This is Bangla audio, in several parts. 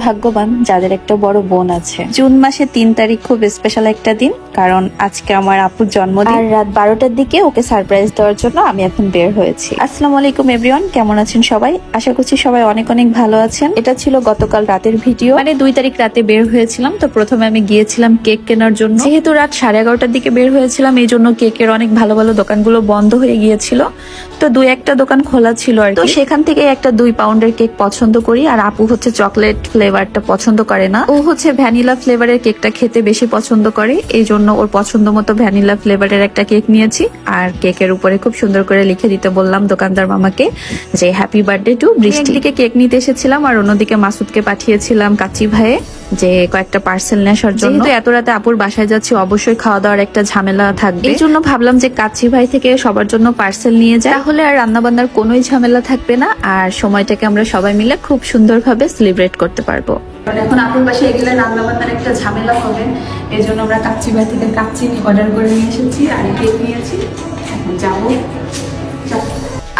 ভাগ্যবান যাদের একটা বড় বোন আছে। জুন মাসে 3 তারিখ খুব স্পেশাল একটা দিন, কারণ আজকে আমার আপুর জন্মদিন। আর রাত 12টার দিকে ওকে সারপ্রাইজ দেওয়ার জন্য আমি এখন বের হয়েছি। আসসালামু আলাইকুম এভরিওয়ান, কেমন আছেন সবাই? আশা করছি সবাই অনেক অনেক ভালো আছেন। এটা ছিল গতকাল রাতের ভিডিও, মানে 2 তারিখ রাতে বের হয়েছিলাম। তো প্রথমে আমি গিয়েছিলাম কেক কেনার জন্য। যেহেতু রাত 11:30টার দিকে বের হয়েছিলাম, এই জন্য কেকের অনেক ভালো ভালো দোকানগুলো বন্ধ হয়ে গিয়েছিল। তো 2-1টা দোকান খোলা ছিল আর তো সেখান থেকে একটা 2 পাউন্ডের কেক পছন্দ করি। আর আপু হচ্ছে চকলেট ফ্লেভারটা পছন্দ করে না, ও হচ্ছে ভ্যানিলা ফ্লেভারের কেকটা খেতে বেশি পছন্দ করে। এই জন্য ওর পছন্দ মতো ভ্যানিলা ফ্লেভারের একটা কেক নিয়েছি। আর কেকের উপরে খুব সুন্দর করে লিখে দিতে বললাম দোকানদার মামাকে যে হ্যাপি বার্থডে টু বৃষ্টি। একদিকে কেক নিতে এসেছিলাম আর অন্যদিকে মাসুদকে পাঠিয়েছিলাম কাচ্চি ভাইয়ে যে কয়েকটা পার্সেল নেওয়ার জন্য। যেহেতু এত রাতে আপুর বাসায় যাচ্ছি, অবশ্যই খাওয়া দাওয়ার একটা ঝামেলা থাকবে। এই জন্য ভাবলাম যে কাচ্চি ভাই থেকে সবার জন্য পার্সেল নিয়ে যাই, তাহলে আর রান্না বান্নার কোনোই ঝামেলা থাকবে না। আর সময়টাকে আমরা সবাই মিলে খুব সুন্দরভাবে সেলিব্রেট করতে পারবো। এখন আপুর বাসায় গেলে রান্না বান্নার একটা ঝামেলা হবে, এই জন্য আমরা কাচ্চি ভাই থেকে কাচ্চি অর্ডার করে নিয়ে এসেছি আর কেক নিয়েছি। এখন যাবো।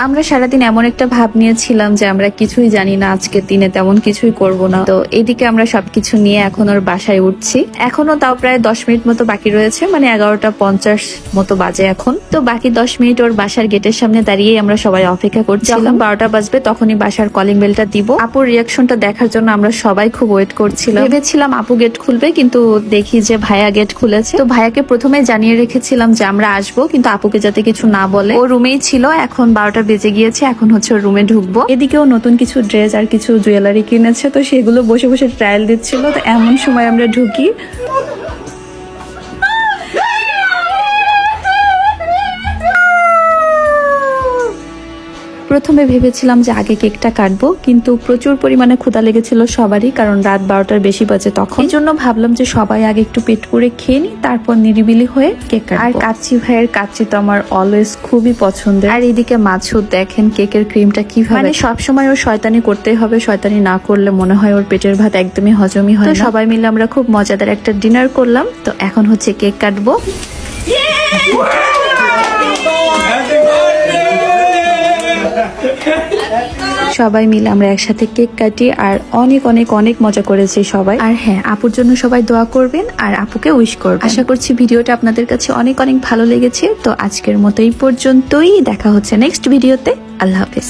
আমরা সারাদিন এমন একটা ভাব নিয়েছিলাম যে আমরা কিছুই জানি না, আজকের দিনে তেমন কিছুই করব না। তো এইদিকে আমরা সবকিছু নিয়ে এখন ওর বাসায় উঠছি। এখনো তাও প্রায় 10 মিনিট মতো বাকি রয়েছে, মানে 11:50 মতো বাজে এখন। তো বাকি 10 মিনিট ওর বাসার গেটের সামনে দাঁড়িয়ে আমরা সবাই অপেক্ষা করছিলাম। 12টা বাজবে তখনই বাসার কলিং বেলটা দিব। আপুর রিয়াকশনটা দেখার জন্য আমরা সবাই খুব ওয়েট করছিলাম। ভেবেছিলাম আপু গেট খুলবে, কিন্তু দেখি যে ভাইয়া গেট খুলেছে। তো ভাইয়াকে প্রথমে জানিয়ে রেখেছিলাম যে আমরা আসবো, কিন্তু আপুকে যাতে কিছু না বলে। ও রুমেই ছিল। এখন 12টা বেজে গিয়েছে, এখন হচ্ছে ওর রুমে ঢুকবো। এদিকেও নতুন কিছু ড্রেস আর কিছু জুয়েলারি কিনেছে, তো সেগুলো বসে বসে ট্রায়াল দিচ্ছিল। তো এমন সময় আমরা ঢুকি। প্রথমে ভেবেছিলাম যে আগে কেকটা কাটবো, কিন্তু প্রচুর পরিমাণে ক্ষুধা লেগেছিল সবারই, কারণ রাত 12টার বেশি বাজে তখন। এই জন্য ভাবলাম যে সবাই আগে একটু পেট করে খেয়ে নি, তারপর নিরিবিলি হয়ে কেক কাটবো। আর কাচ্চি ভাইয়ের কাচ্চি তো আমার অলওয়েজ খুবই পছন্দের। আর এদিকে মাছুদ দেখেন কেকের ক্রিমটা কিভাবে, মানে সবসময় ওর শয়তানি করতেই হবে, শয়তানি না করলে মনে হয় ওর পেটের ভাত একদমই হজমই হয় না। তো সবাই মিলে আমরা খুব মজাদার একটা ডিনার করলাম। তো এখন হচ্ছে কেক কাটবো। সবাই মিলে আমরা একসাথে কেক কাটি আর অনেক অনেক অনেক মজা করেছি সবাই। আর হ্যাঁ, আপুর জন্য সবাই দোয়া করবেন আর আপুকে উইশ করবেন। আশা করছি ভিডিওটা আপনাদের কাছে অনেক অনেক ভালো লেগেছে। তো আজকের মতো এই পর্যন্তই, দেখা হচ্ছে নেক্সট ভিডিওতে। আল্লাহ হাফেজ।